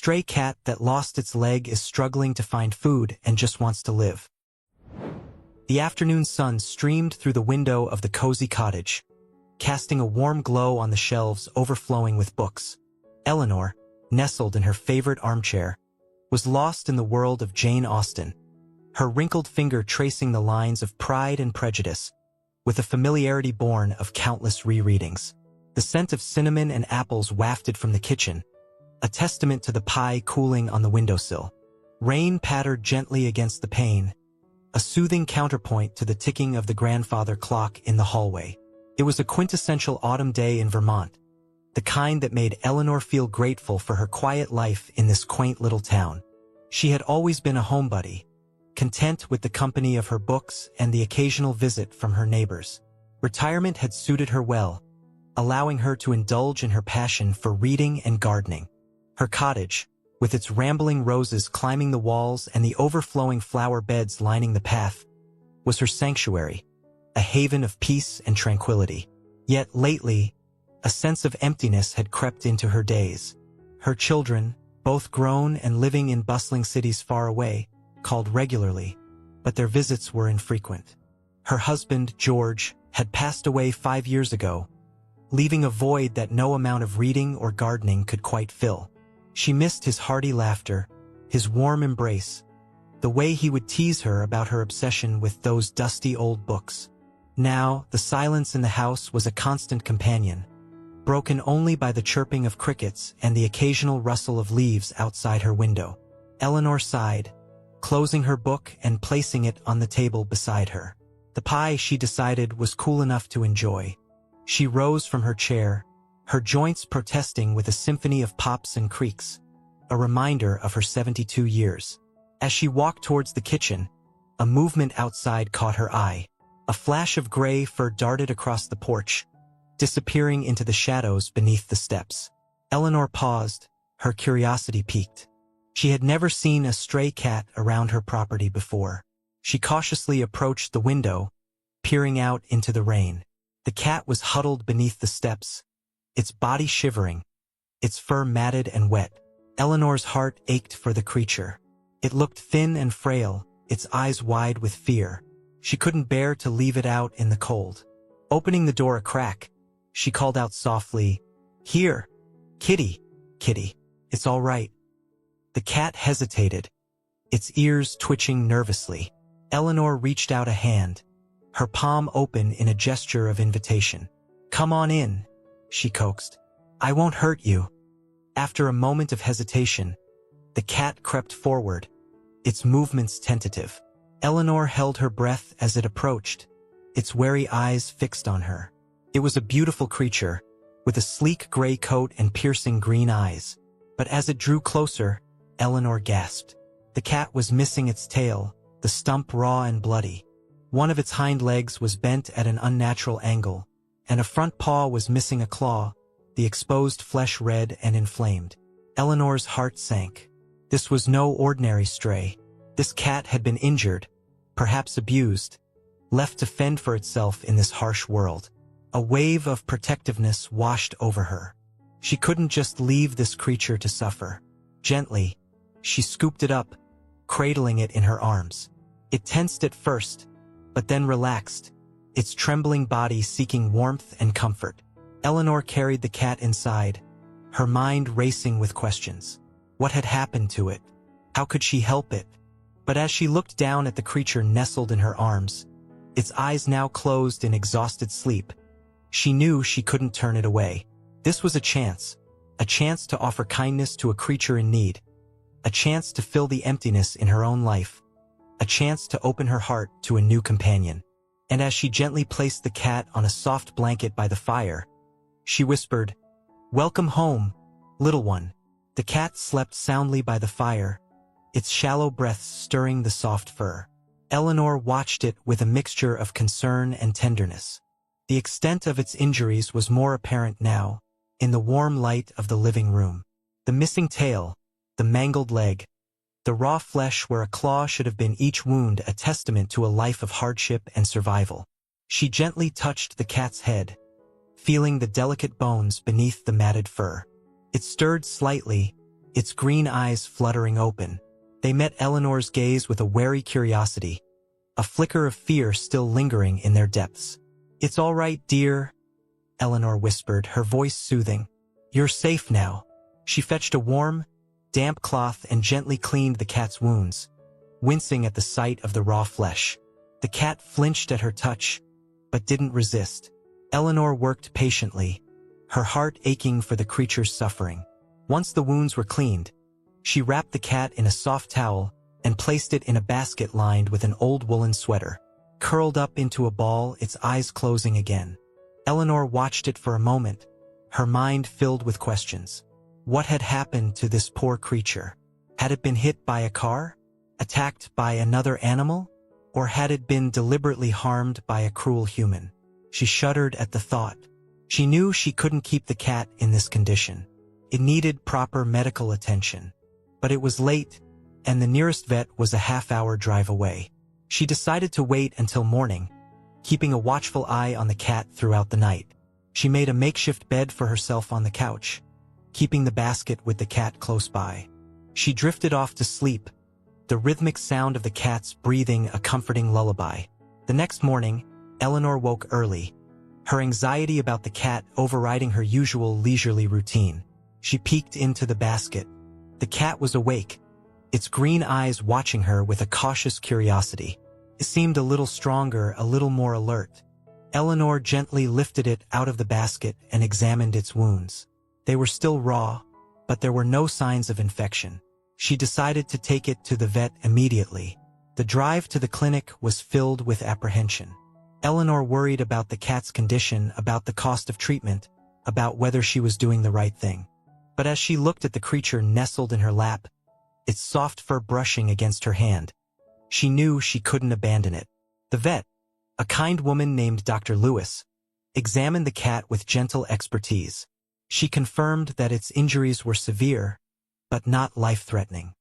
stray cat that lost its leg is struggling to find food and just wants to live. The afternoon sun streamed through the window of the cozy cottage, casting a warm glow on the shelves overflowing with books. Eleanor, nestled in her favorite armchair, was lost in the world of Jane Austen, her wrinkled finger tracing the lines of Pride and Prejudice, with a familiarity born of countless rereadings. The scent of cinnamon and apples wafted from the kitchen, a testament to the pie cooling on the windowsill. Rain pattered gently against the pane, a soothing counterpoint to the ticking of the grandfather clock in the hallway. It was a quintessential autumn day in Vermont, the kind that made Eleanor feel grateful for her quiet life in this quaint little town. She had always been a homebody, content with the company of her books and the occasional visit from her neighbors. Retirement had suited her well, allowing her to indulge in her passion for reading and gardening. Her cottage, with its rambling roses climbing the walls and the overflowing flower beds lining the path, was her sanctuary, a haven of peace and tranquility. Yet lately, a sense of emptiness had crept into her days. Her children, both grown and living in bustling cities far away, called regularly, but their visits were infrequent. Her husband, George, had passed away 5 years ago, leaving a void that no amount of reading or gardening could quite fill. She missed his hearty laughter, his warm embrace, the way he would tease her about her obsession with those dusty old books. Now, the silence in the house was a constant companion, broken only by the chirping of crickets and the occasional rustle of leaves outside her window. Eleanor sighed, closing her book and placing it on the table beside her. The pie, she decided, was cool enough to enjoy. She rose from her chair, her joints protesting with a symphony of pops and creaks, a reminder of her 72 years. As she walked towards the kitchen, a movement outside caught her eye. A flash of gray fur darted across the porch, disappearing into the shadows beneath the steps. Eleanor paused, her curiosity piqued. She had never seen a stray cat around her property before. She cautiously approached the window, peering out into the rain. The cat was huddled beneath the steps, its body shivering, its fur matted and wet. Eleanor's heart ached for the creature. It looked thin and frail, its eyes wide with fear. She couldn't bear to leave it out in the cold. Opening the door a crack, she called out softly, "Here, kitty, kitty, it's all right." The cat hesitated, its ears twitching nervously. Eleanor reached out a hand, her palm open in a gesture of invitation. "Come on in," she coaxed. "I won't hurt you." After a moment of hesitation, the cat crept forward, its movements tentative. Eleanor held her breath as it approached, its wary eyes fixed on her. It was a beautiful creature, with a sleek gray coat and piercing green eyes. But as it drew closer, Eleanor gasped. The cat was missing its tail, the stump raw and bloody. One of its hind legs was bent at an unnatural angle, and a front paw was missing a claw, the exposed flesh red and inflamed. Eleanor's heart sank. This was no ordinary stray. This cat had been injured, perhaps abused, left to fend for itself in this harsh world. A wave of protectiveness washed over her. She couldn't just leave this creature to suffer. Gently, she scooped it up, cradling it in her arms. It tensed at first, but then relaxed, its trembling body seeking warmth and comfort. Eleanor carried the cat inside, her mind racing with questions. What had happened to it? How could she help it? But as she looked down at the creature nestled in her arms, its eyes now closed in exhausted sleep, she knew she couldn't turn it away. This was a chance to offer kindness to a creature in need, a chance to fill the emptiness in her own life, a chance to open her heart to a new companion. And as she gently placed the cat on a soft blanket by the fire, she whispered, "Welcome home, little one." The cat slept soundly by the fire, its shallow breaths stirring the soft fur. Eleanor watched it with a mixture of concern and tenderness. The extent of its injuries was more apparent now, in the warm light of the living room. The missing tail, the mangled leg, the raw flesh where a claw should have been, each wound a testament to a life of hardship and survival. She gently touched the cat's head, feeling the delicate bones beneath the matted fur. It stirred slightly, its green eyes fluttering open. They met Eleanor's gaze with a wary curiosity, a flicker of fear still lingering in their depths. "It's all right, dear," Eleanor whispered, her voice soothing. "You're safe now." She fetched a warm, damp cloth and gently cleaned the cat's wounds, wincing at the sight of the raw flesh. The cat flinched at her touch, but didn't resist. Eleanor worked patiently, her heart aching for the creature's suffering. Once the wounds were cleaned, she wrapped the cat in a soft towel and placed it in a basket lined with an old woolen sweater. Curled up into a ball, its eyes closing again. Eleanor watched it for a moment, her mind filled with questions. What had happened to this poor creature? Had it been hit by a car? Attacked by another animal? Or had it been deliberately harmed by a cruel human? She shuddered at the thought. She knew she couldn't keep the cat in this condition. It needed proper medical attention. But it was late, and the nearest vet was a half-hour drive away. She decided to wait until morning, keeping a watchful eye on the cat throughout the night. She made a makeshift bed for herself on the couch, keeping the basket with the cat close by. She drifted off to sleep, the rhythmic sound of the cat's breathing a comforting lullaby. The next morning, Eleanor woke early, her anxiety about the cat overriding her usual leisurely routine. She peeked into the basket. The cat was awake, its green eyes watching her with a cautious curiosity. It seemed a little stronger, a little more alert. Eleanor gently lifted it out of the basket and examined its wounds. They were still raw, but there were no signs of infection. She decided to take it to the vet immediately. The drive to the clinic was filled with apprehension. Eleanor worried about the cat's condition, about the cost of treatment, about whether she was doing the right thing. But as she looked at the creature nestled in her lap, its soft fur brushing against her hand, she knew she couldn't abandon it. The vet, a kind woman named Dr. Lewis, examined the cat with gentle expertise. She confirmed that its injuries were severe, but not life-threatening.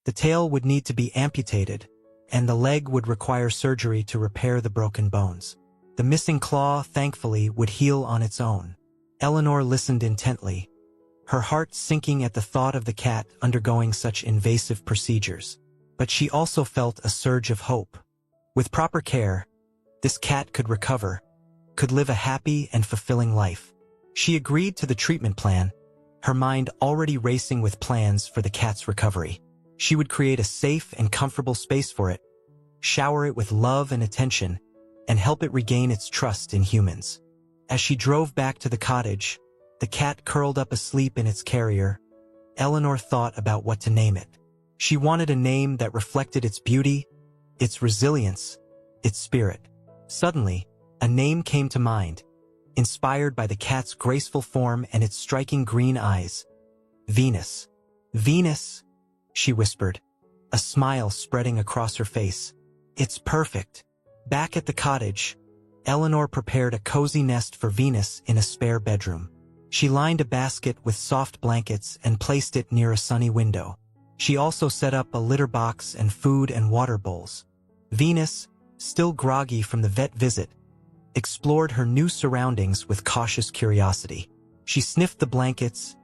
The tail would need to be amputated, and the leg would require surgery to repair the broken bones. The missing claw, thankfully, would heal on its own. Eleanor listened intently, her heart sinking at the thought of the cat undergoing such invasive procedures. But she also felt a surge of hope. With proper care, this cat could recover, could live a happy and fulfilling life. She agreed to the treatment plan, her mind already racing with plans for the cat's recovery. She would create a safe and comfortable space for it, shower it with love and attention, and help it regain its trust in humans. As she drove back to the cottage, the cat curled up asleep in its carrier. Eleanor thought about what to name it. She wanted a name that reflected its beauty, its resilience, its spirit. Suddenly, a name came to mind, inspired by the cat's graceful form and its striking green eyes. Venus. Venus, she whispered, a smile spreading across her face. It's perfect. Back at the cottage, Eleanor prepared a cozy nest for Venus in a spare bedroom. She lined a basket with soft blankets and placed it near a sunny window. She also set up a litter box and food and water bowls. Venus, still groggy from the vet visit, explored her new surroundings with cautious curiosity. She sniffed the blankets,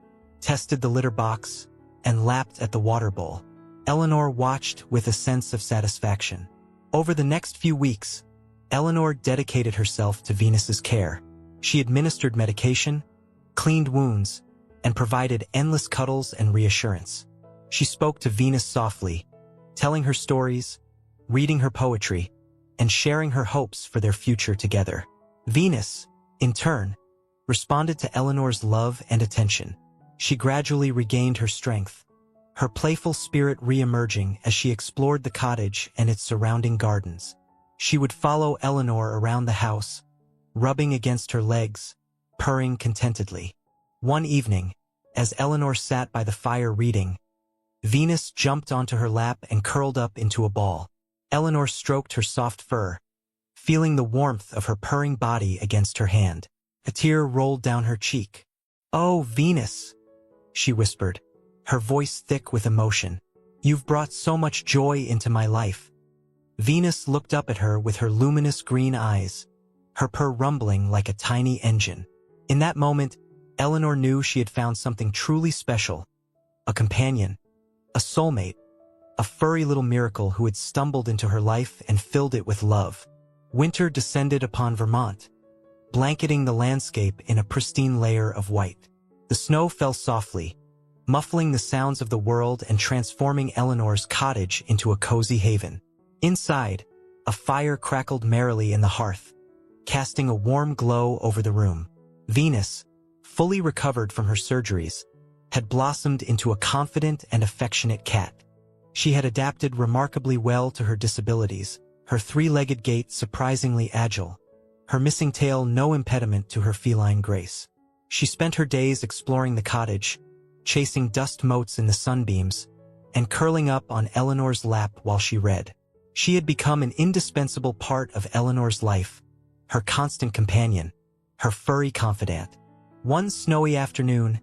tested the litter box, and lapped at the water bowl. Eleanor watched with a sense of satisfaction. Over the next few weeks, Eleanor dedicated herself to Venus's care. She administered medication, cleaned wounds, and provided endless cuddles and reassurance. She spoke to Venus softly, telling her stories, reading her poetry, and sharing her hopes for their future together. Venus, in turn, responded to Eleanor's love and attention. She gradually regained her strength, her playful spirit re-emerging as she explored the cottage and its surrounding gardens. She would follow Eleanor around the house, rubbing against her legs, purring contentedly. One evening, as Eleanor sat by the fire reading, Venus jumped onto her lap and curled up into a ball. Eleanor stroked her soft fur, feeling the warmth of her purring body against her hand. A tear rolled down her cheek. "Oh, Venus," she whispered, her voice thick with emotion. "You've brought so much joy into my life." Venus looked up at her with her luminous green eyes, her purr rumbling like a tiny engine. In that moment, Eleanor knew she had found something truly special, a companion, a soulmate, a furry little miracle who had stumbled into her life and filled it with love. Winter descended upon Vermont, blanketing the landscape in a pristine layer of white. The snow fell softly, muffling the sounds of the world and transforming Eleanor's cottage into a cozy haven. Inside, a fire crackled merrily in the hearth, casting a warm glow over the room. Venus, fully recovered from her surgeries, had blossomed into a confident and affectionate cat. She had adapted remarkably well to her disabilities, her three-legged gait surprisingly agile, her missing tail no impediment to her feline grace. She spent her days exploring the cottage, chasing dust motes in the sunbeams, and curling up on Eleanor's lap while she read. She had become an indispensable part of Eleanor's life, her constant companion, her furry confidant. One snowy afternoon,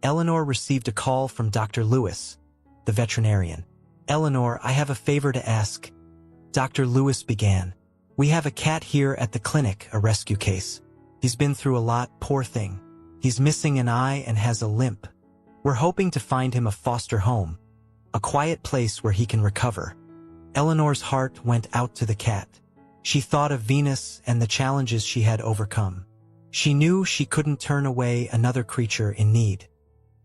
Eleanor received a call from Dr. Lewis, the veterinarian. "Eleanor, I have a favor to ask," Dr. Lewis began. "We have a cat here at the clinic, a rescue case. He's been through a lot, poor thing. He's missing an eye and has a limp. We're hoping to find him a foster home, a quiet place where he can recover." Eleanor's heart went out to the cat. She thought of Venus and the challenges she had overcome. She knew she couldn't turn away another creature in need.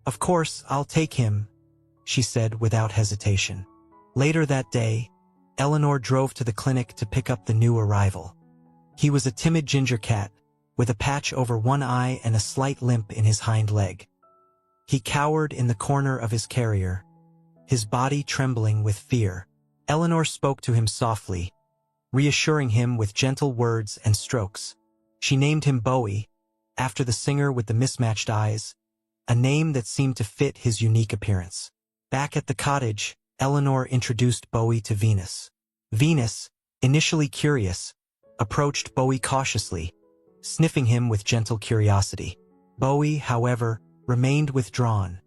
"Of course, I'll take him," she said without hesitation. Later that day, Eleanor drove to the clinic to pick up the new arrival. He was a timid ginger cat, with a patch over one eye and a slight limp in his hind leg. He cowered in the corner of his carrier, his body trembling with fear. Eleanor spoke to him softly, reassuring him with gentle words and strokes. She named him Bowie, after the singer with the mismatched eyes, a name that seemed to fit his unique appearance. Back at the cottage, Eleanor introduced Bowie to Venus. Venus, initially curious, approached Bowie cautiously, sniffing him with gentle curiosity. Bowie, however, remained withdrawn,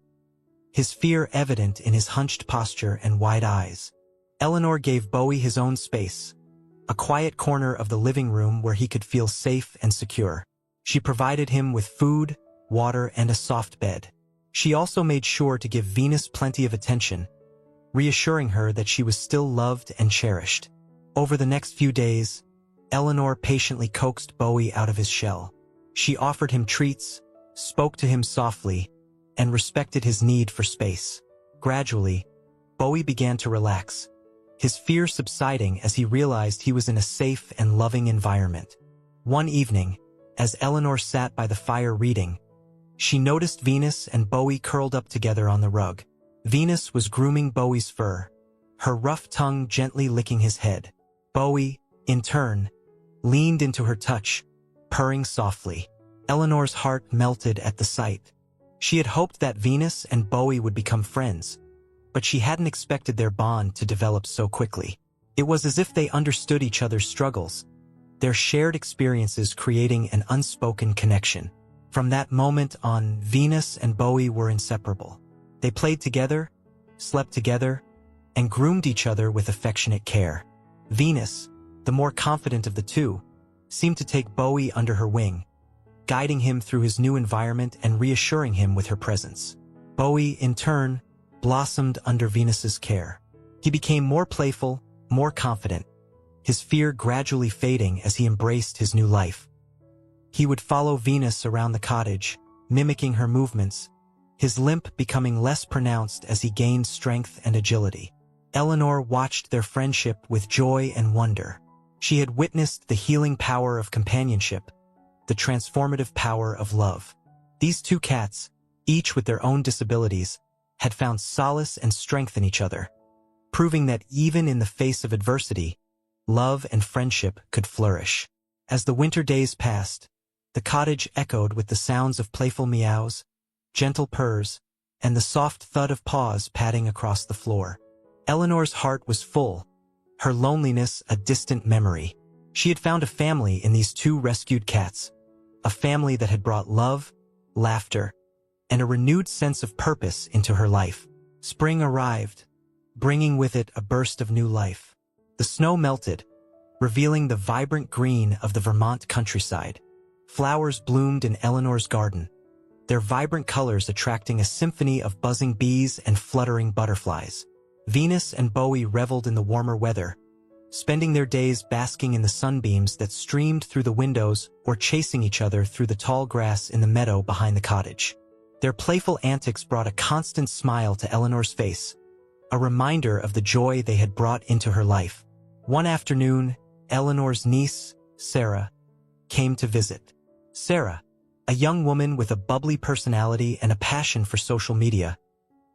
his fear evident in his hunched posture and wide eyes. Eleanor gave Bowie his own space, a quiet corner of the living room where he could feel safe and secure. She provided him with food, water, and a soft bed. She also made sure to give Venus plenty of attention, reassuring her that she was still loved and cherished. Over the next few days, Eleanor patiently coaxed Bowie out of his shell. She offered him treats, spoke to him softly, and respected his need for space. Gradually, Bowie began to relax, his fear subsiding as he realized he was in a safe and loving environment. One evening, as Eleanor sat by the fire reading, she noticed Venus and Bowie curled up together on the rug. Venus was grooming Bowie's fur, her rough tongue gently licking his head. Bowie, in turn, leaned into her touch, purring softly. Eleanor's heart melted at the sight. She had hoped that Venus and Bowie would become friends, but she hadn't expected their bond to develop so quickly. It was as if they understood each other's struggles, their shared experiences creating an unspoken connection. From that moment on, Venus and Bowie were inseparable. They played together, slept together, and groomed each other with affectionate care. Venus, the more confident of the two, seemed to take Bowie under her wing, guiding him through his new environment and reassuring him with her presence. Bowie, in turn, blossomed under Venus's care. He became more playful, more confident, his fear gradually fading as he embraced his new life. He would follow Venus around the cottage, mimicking her movements, his limp becoming less pronounced as he gained strength and agility. Eleanor watched their friendship with joy and wonder. She had witnessed the healing power of companionship, the transformative power of love. These two cats, each with their own disabilities, had found solace and strength in each other, proving that even in the face of adversity, love and friendship could flourish. As the winter days passed, the cottage echoed with the sounds of playful meows, gentle purrs, and the soft thud of paws padding across the floor. Eleanor's heart was full, her loneliness a distant memory. She had found a family in these two rescued cats, a family that had brought love, laughter, and a renewed sense of purpose into her life. Spring arrived, bringing with it a burst of new life. The snow melted, revealing the vibrant green of the Vermont countryside. Flowers bloomed in Eleanor's garden, their vibrant colors attracting a symphony of buzzing bees and fluttering butterflies. Venus and Bowie reveled in the warmer weather, spending their days basking in the sunbeams that streamed through the windows or chasing each other through the tall grass in the meadow behind the cottage. Their playful antics brought a constant smile to Eleanor's face, a reminder of the joy they had brought into her life. One afternoon, Eleanor's niece, Sarah, came to visit. Sarah, a young woman with a bubbly personality and a passion for social media,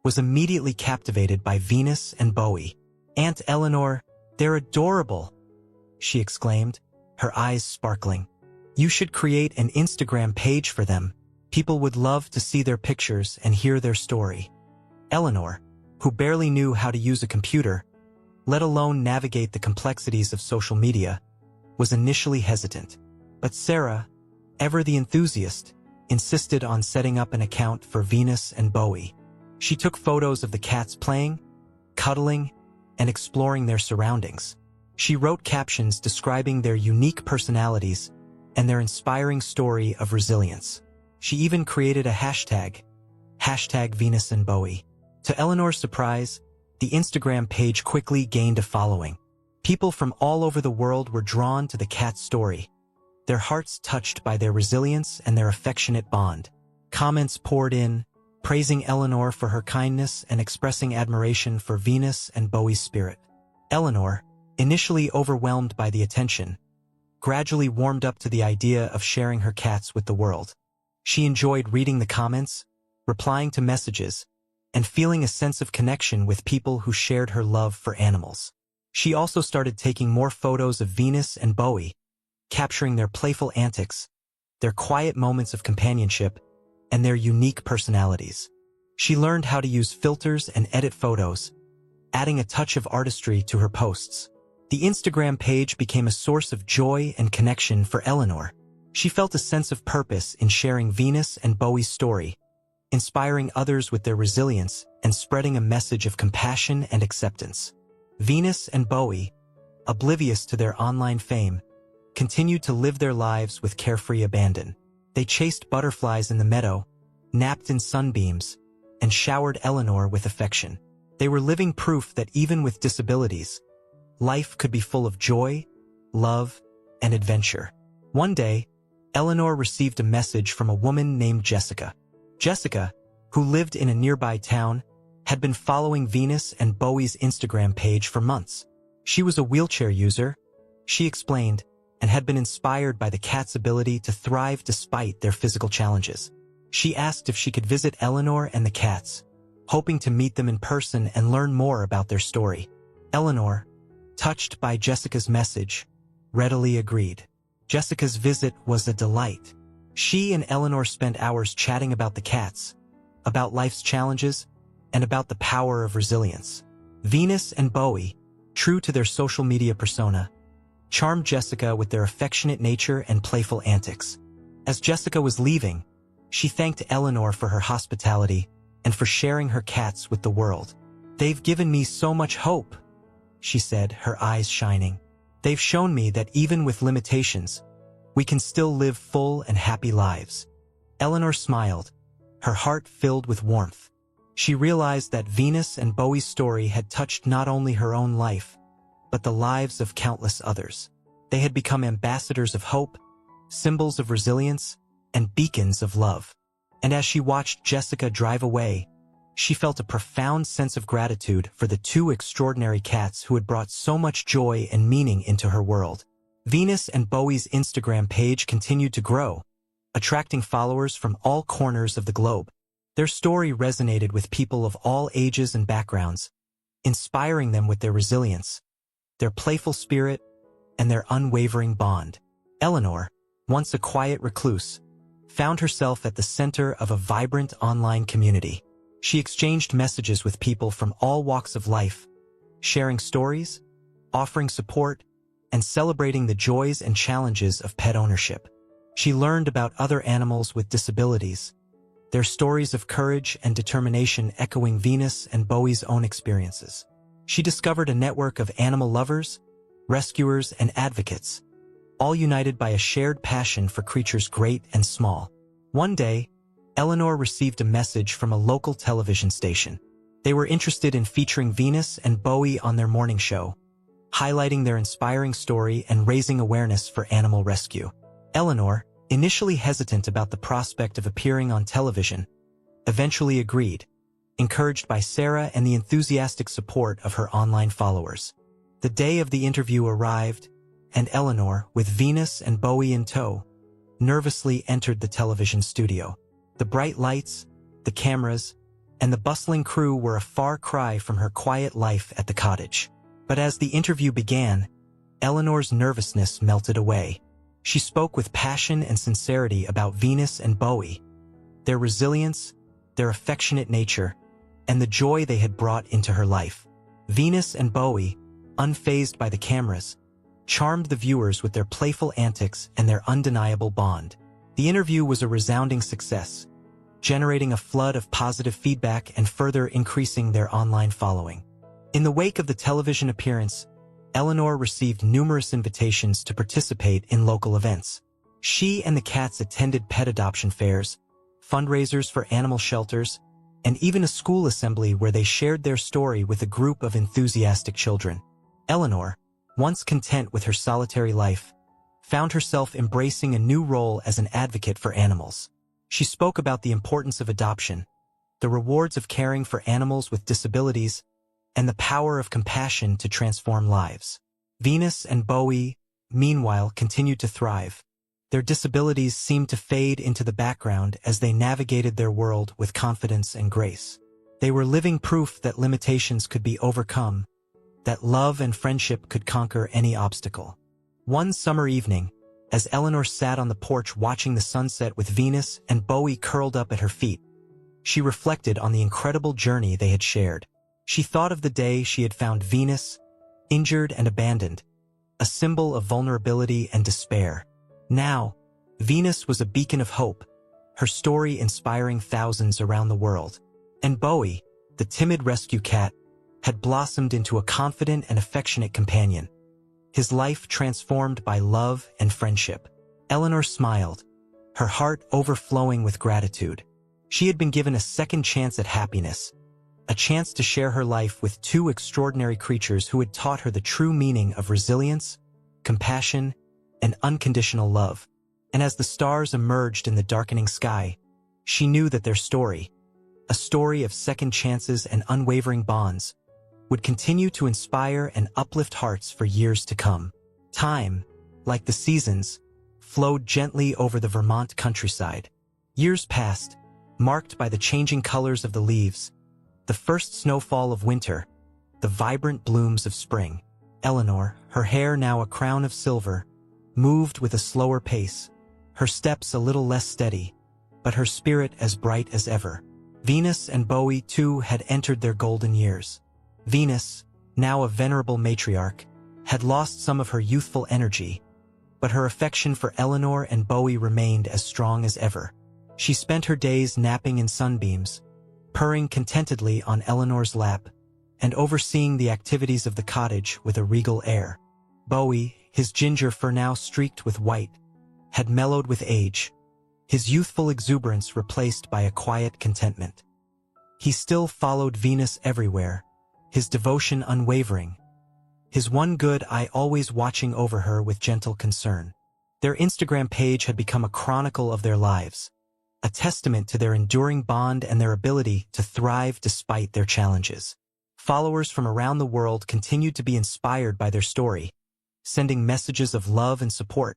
was immediately captivated by Venus and Bowie. "Aunt Eleanor, they're adorable," she exclaimed, her eyes sparkling. "You should create an Instagram page for them. People would love to see their pictures and hear their story." Eleanor, who barely knew how to use a computer, let alone navigate the complexities of social media, was initially hesitant. But Sarah, ever the enthusiast, insisted on setting up an account for Venus and Bowie. She took photos of the cats playing, cuddling, and exploring their surroundings. She wrote captions describing their unique personalities and their inspiring story of resilience. She even created a hashtag Venus and Bowie. To Eleanor's surprise, the Instagram page quickly gained a following. People from all over the world were drawn to the cat's story, their hearts touched by their resilience and their affectionate bond. Comments poured in, praising Eleanor for her kindness and expressing admiration for Venus and Bowie's spirit. Eleanor, initially overwhelmed by the attention, gradually warmed up to the idea of sharing her cats with the world. She enjoyed reading the comments, replying to messages, and feeling a sense of connection with people who shared her love for animals. She also started taking more photos of Venus and Bowie, capturing their playful antics, their quiet moments of companionship, and their unique personalities. She learned how to use filters and edit photos, adding a touch of artistry to her posts. The Instagram page became a source of joy and connection for Eleanor. She felt a sense of purpose in sharing Venus and Bowie's story, inspiring others with their resilience and spreading a message of compassion and acceptance. Venus and Bowie, oblivious to their online fame, continued to live their lives with carefree abandon. They chased butterflies in the meadow, napped in sunbeams, and showered Eleanor with affection. They were living proof that even with disabilities, life could be full of joy, love, and adventure. One day, Eleanor received a message from a woman named Jessica. Jessica, who lived in a nearby town, had been following Venus and Bowie's Instagram page for months. She was a wheelchair user, she explained, and had been inspired by the cat's ability to thrive despite their physical challenges. She asked if she could visit Eleanor and the cats, hoping to meet them in person and learn more about their story. Eleanor, touched by Jessica's message, readily agreed. Jessica's visit was a delight. She and Eleanor spent hours chatting about the cats, about life's challenges, and about the power of resilience. Venus and Bowie, true to their social media persona, charmed Jessica with their affectionate nature and playful antics. As Jessica was leaving, she thanked Eleanor for her hospitality and for sharing her cats with the world. "They've given me so much hope," she said, her eyes shining. "They've shown me that even with limitations, we can still live full and happy lives." Eleanor smiled, her heart filled with warmth. She realized that Venus and Bowie's story had touched not only her own life, but the lives of countless others. They had become ambassadors of hope, symbols of resilience, and beacons of love. And as she watched Jessica drive away, she felt a profound sense of gratitude for the two extraordinary cats who had brought so much joy and meaning into her world. Venus and Bowie's Instagram page continued to grow, attracting followers from all corners of the globe. Their story resonated with people of all ages and backgrounds, inspiring them with their resilience, their playful spirit, and their unwavering bond. Eleanor, once a quiet recluse, found herself at the center of a vibrant online community. She exchanged messages with people from all walks of life, sharing stories, offering support, and celebrating the joys and challenges of pet ownership. She learned about other animals with disabilities, their stories of courage and determination echoing Venus and Bowie's own experiences. She discovered a network of animal lovers, rescuers, and advocates, all united by a shared passion for creatures great and small. One day, Eleanor received a message from a local television station. They were interested in featuring Venus and Bowie on their morning show, highlighting their inspiring story and raising awareness for animal rescue. Eleanor, initially hesitant about the prospect of appearing on television, eventually agreed, encouraged by Sarah and the enthusiastic support of her online followers. The day of the interview arrived, and Eleanor, with Venus and Bowie in tow, nervously entered the television studio. The bright lights, the cameras, and the bustling crew were a far cry from her quiet life at the cottage. But as the interview began, Eleanor's nervousness melted away. She spoke with passion and sincerity about Venus and Bowie, their resilience, their affectionate nature, and the joy they had brought into her life. Venus and Bowie, unfazed by the cameras, charmed the viewers with their playful antics and their undeniable bond. The interview was a resounding success, generating a flood of positive feedback and further increasing their online following. In the wake of the television appearance, Eleanor received numerous invitations to participate in local events. She and the cats attended pet adoption fairs, fundraisers for animal shelters, and even a school assembly where they shared their story with a group of enthusiastic children. Eleanor, once content with her solitary life, found herself embracing a new role as an advocate for animals. She spoke about the importance of adoption, the rewards of caring for animals with disabilities, and the power of compassion to transform lives. Venus and Bowie, meanwhile, continued to thrive. Their disabilities seemed to fade into the background as they navigated their world with confidence and grace. They were living proof that limitations could be overcome, that love and friendship could conquer any obstacle. One summer evening, as Eleanor sat on the porch watching the sunset with Venus and Bowie curled up at her feet, she reflected on the incredible journey they had shared. She thought of the day she had found Venus, injured and abandoned, a symbol of vulnerability and despair. Now, Venus was a beacon of hope, her story inspiring thousands around the world. And Bowie, the timid rescue cat, had blossomed into a confident and affectionate companion, his life transformed by love and friendship. Eleanor smiled, her heart overflowing with gratitude. She had been given a second chance at happiness, a chance to share her life with two extraordinary creatures who had taught her the true meaning of resilience, compassion, and unconditional love. And as the stars emerged in the darkening sky, she knew that their story, a story of second chances and unwavering bonds, would continue to inspire and uplift hearts for years to come. Time, like the seasons, flowed gently over the Vermont countryside. Years passed, marked by the changing colors of the leaves, the first snowfall of winter, the vibrant blooms of spring. Eleanor, her hair now a crown of silver, moved with a slower pace, her steps a little less steady, but her spirit as bright as ever. Venus and Bowie, too, had entered their golden years. Venus, now a venerable matriarch, had lost some of her youthful energy, but her affection for Eleanor and Bowie remained as strong as ever. She spent her days napping in sunbeams, purring contentedly on Eleanor's lap, and overseeing the activities of the cottage with a regal air. Bowie, his ginger fur now streaked with white, had mellowed with age, his youthful exuberance replaced by a quiet contentment. He still followed Venus everywhere, his devotion unwavering, his one good eye always watching over her with gentle concern. Their Instagram page had become a chronicle of their lives, a testament to their enduring bond and their ability to thrive despite their challenges. Followers from around the world continued to be inspired by their story, sending messages of love and support,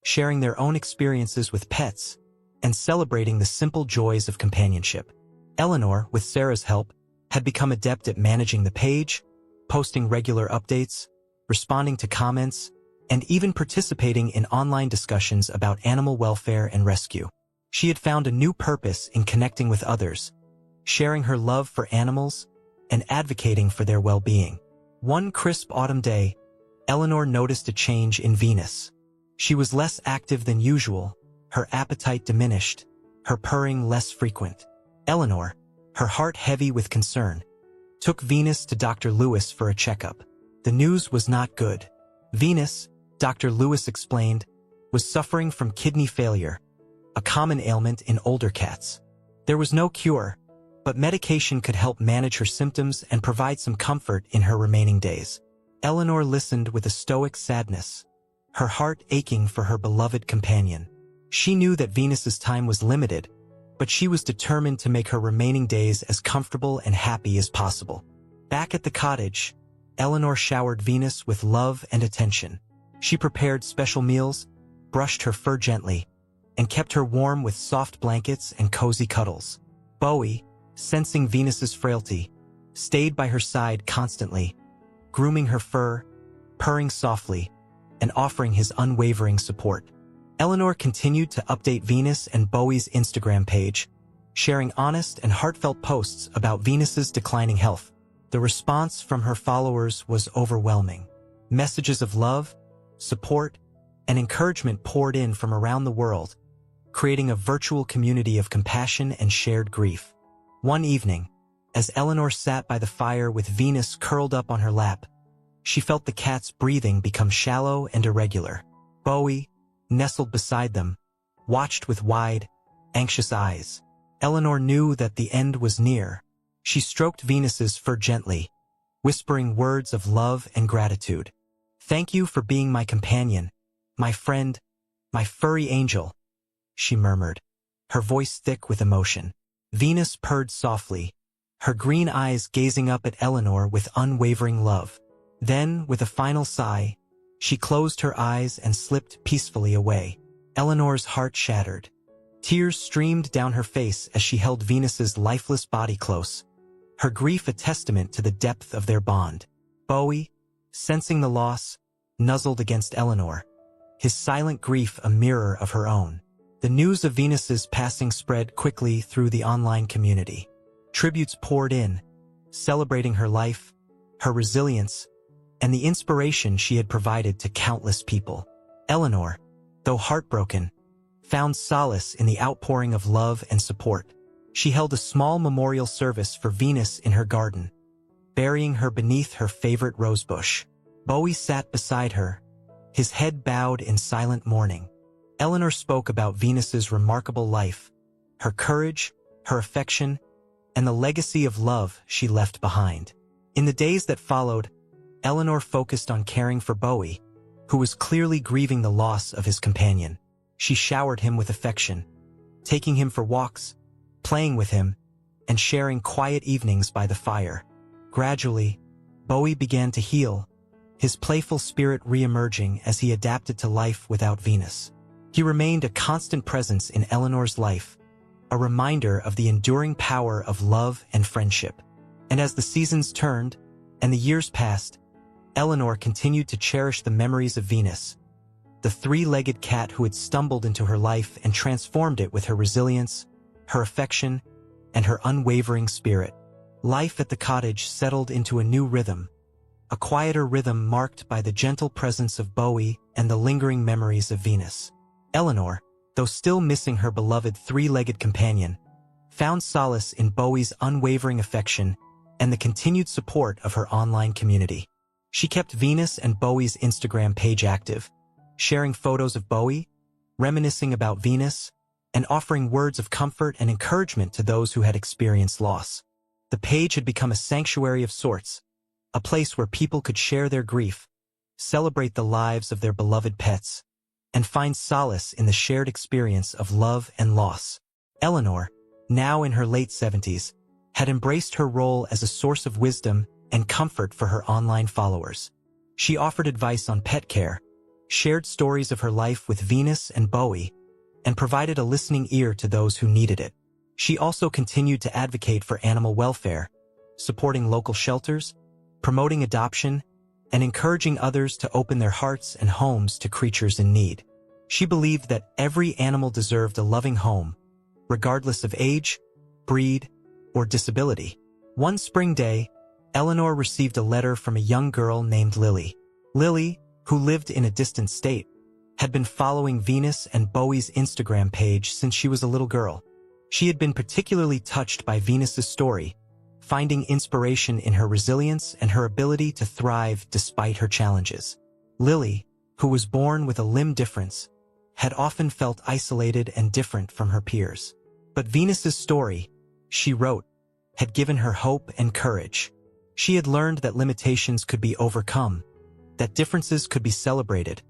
sharing their own experiences with pets, and celebrating the simple joys of companionship. Eleanor, with Sarah's help, had become adept at managing the page, posting regular updates, responding to comments, and even participating in online discussions about animal welfare and rescue. She had found a new purpose in connecting with others, sharing her love for animals, and advocating for their well-being. One crisp autumn day, Eleanor noticed a change in Venus. She was less active than usual, her appetite diminished, her purring less frequent. Eleanor, her heart heavy with concern, took Venus to Dr. Lewis for a checkup. The news was not good. Venus, Dr. Lewis explained, was suffering from kidney failure, a common ailment in older cats. There was no cure, but medication could help manage her symptoms and provide some comfort in her remaining days. Eleanor listened with a stoic sadness, her heart aching for her beloved companion. She knew that Venus's time was limited, but she was determined to make her remaining days as comfortable and happy as possible. Back at the cottage, Eleanor showered Venus with love and attention. She prepared special meals, brushed her fur gently, and kept her warm with soft blankets and cozy cuddles. Bowie, sensing Venus's frailty, stayed by her side constantly, grooming her fur, purring softly, and offering his unwavering support. Eleanor continued to update Venus and Bowie's Instagram page, sharing honest and heartfelt posts about Venus's declining health. The response from her followers was overwhelming. Messages of love, support, and encouragement poured in from around the world, creating a virtual community of compassion and shared grief. One evening, as Eleanor sat by the fire with Venus curled up on her lap, she felt the cat's breathing become shallow and irregular. Bowie, nestled beside them, watched with wide, anxious eyes. Eleanor knew that the end was near. She stroked Venus's fur gently, whispering words of love and gratitude. "Thank you for being my companion, my friend, my furry angel," she murmured, her voice thick with emotion. Venus purred softly, her green eyes gazing up at Eleanor with unwavering love. Then, with a final sigh, she closed her eyes and slipped peacefully away. Eleanor's heart shattered. Tears streamed down her face as she held Venus's lifeless body close, her grief a testament to the depth of their bond. Bowie, sensing the loss, nuzzled against Eleanor, his silent grief a mirror of her own. The news of Venus's passing spread quickly through the online community. Tributes poured in, celebrating her life, her resilience, and the inspiration she had provided to countless people. Eleanor, though heartbroken, found solace in the outpouring of love and support. She held a small memorial service for Venus in her garden, burying her beneath her favorite rosebush. Bowie sat beside her, his head bowed in silent mourning. Eleanor spoke about Venus's remarkable life, her courage, her affection, and the legacy of love she left behind. In the days that followed, Eleanor focused on caring for Bowie, who was clearly grieving the loss of his companion. She showered him with affection, taking him for walks, playing with him, and sharing quiet evenings by the fire. Gradually, Bowie began to heal, his playful spirit re-emerging as he adapted to life without Venus. He remained a constant presence in Eleanor's life, a reminder of the enduring power of love and friendship. And as the seasons turned, and the years passed, Eleanor continued to cherish the memories of Venus, the three-legged cat who had stumbled into her life and transformed it with her resilience, her affection, and her unwavering spirit. Life at the cottage settled into a new rhythm, a quieter rhythm marked by the gentle presence of Bowie and the lingering memories of Venus. Eleanor, though still missing her beloved three-legged companion, found solace in Bowie's unwavering affection and the continued support of her online community. She kept Venus and Bowie's Instagram page active, sharing photos of Bowie, reminiscing about Venus, and offering words of comfort and encouragement to those who had experienced loss. The page had become a sanctuary of sorts, a place where people could share their grief, celebrate the lives of their beloved pets, and find solace in the shared experience of love and loss. Eleanor, now in her late 70s, had embraced her role as a source of wisdom and comfort for her online followers. She offered advice on pet care, shared stories of her life with Venus and Bowie, and provided a listening ear to those who needed it. She also continued to advocate for animal welfare, supporting local shelters, promoting adoption, and encouraging others to open their hearts and homes to creatures in need. She believed that every animal deserved a loving home, regardless of age, breed, or disability. One spring day, Eleanor received a letter from a young girl named Lily. Lily, who lived in a distant state, had been following Venus and Bowie's Instagram page since she was a little girl. She had been particularly touched by Venus's story, finding inspiration in her resilience and her ability to thrive despite her challenges. Lily, who was born with a limb difference, had often felt isolated and different from her peers. But Venus's story, she wrote, had given her hope and courage. She had learned that limitations could be overcome, that differences could be celebrated,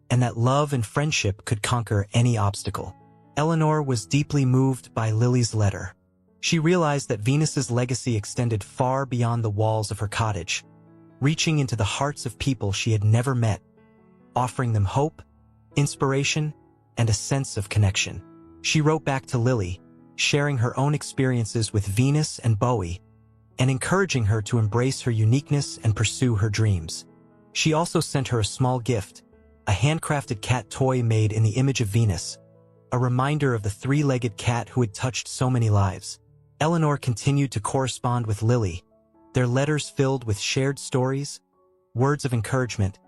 and that love and friendship could conquer any obstacle. Eleanor was deeply moved by Lily's letter. She realized that Venus's legacy extended far beyond the walls of her cottage, reaching into the hearts of people she had never met, offering them hope, inspiration, and a sense of connection. She wrote back to Lily, sharing her own experiences with Venus and Bowie, and encouraging her to embrace her uniqueness and pursue her dreams. She also sent her a small gift, a handcrafted cat toy made in the image of Venus, a reminder of the three-legged cat who had touched so many lives. Eleanor continued to correspond with Lily, their letters filled with shared stories, words of encouragement,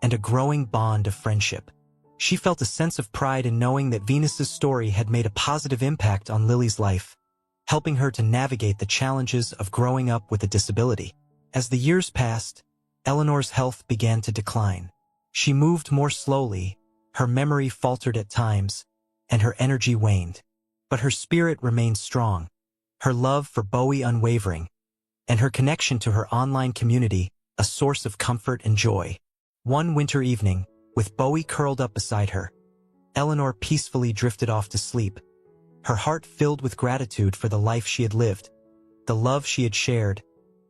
and a growing bond of friendship. She felt a sense of pride in knowing that Venus's story had made a positive impact on Lily's life, helping her to navigate the challenges of growing up with a disability. As the years passed, Eleanor's health began to decline. She moved more slowly, her memory faltered at times, and her energy waned. But her spirit remained strong, her love for Bowie unwavering, and her connection to her online community a source of comfort and joy. One winter evening, with Bowie curled up beside her, Eleanor peacefully drifted off to sleep, her heart filled with gratitude for the life she had lived, the love she had shared,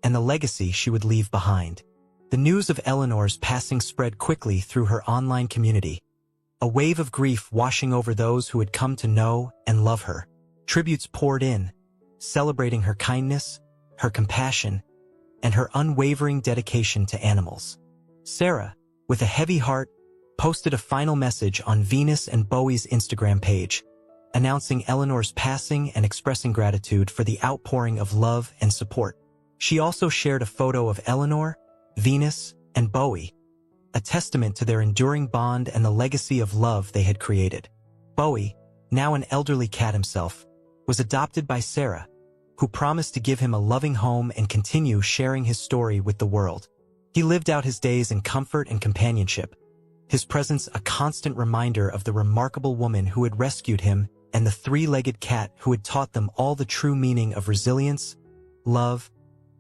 and the legacy she would leave behind. The news of Eleanor's passing spread quickly through her online community, a wave of grief washing over those who had come to know and love her. Tributes poured in, celebrating her kindness, her compassion, and her unwavering dedication to animals. Sarah, with a heavy heart, posted a final message on Venus and Bowie's Instagram page, announcing Eleanor's passing and expressing gratitude for the outpouring of love and support. She also shared a photo of Eleanor, Venus, and Bowie, a testament to their enduring bond and the legacy of love they had created. Bowie, now an elderly cat himself, was adopted by Sarah, who promised to give him a loving home and continue sharing his story with the world. He lived out his days in comfort and companionship, his presence a constant reminder of the remarkable woman who had rescued him and the three-legged cat who had taught them all the true meaning of resilience, love,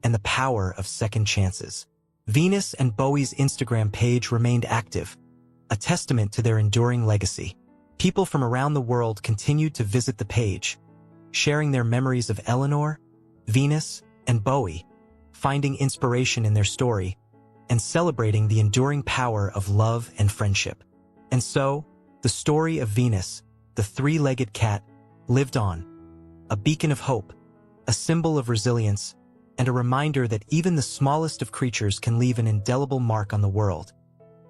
and the power of second chances. Venus and Bowie's Instagram page remained active, a testament to their enduring legacy. People from around the world continued to visit the page, sharing their memories of Eleanor, Venus, and Bowie, finding inspiration in their story, and celebrating the enduring power of love and friendship. And so, the story of Venus, the three-legged cat, lived on, a beacon of hope, a symbol of resilience, and a reminder that even the smallest of creatures can leave an indelible mark on the world.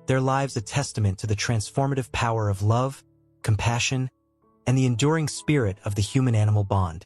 Their lives a testament to the transformative power of love, compassion, and the enduring spirit of the human-animal bond.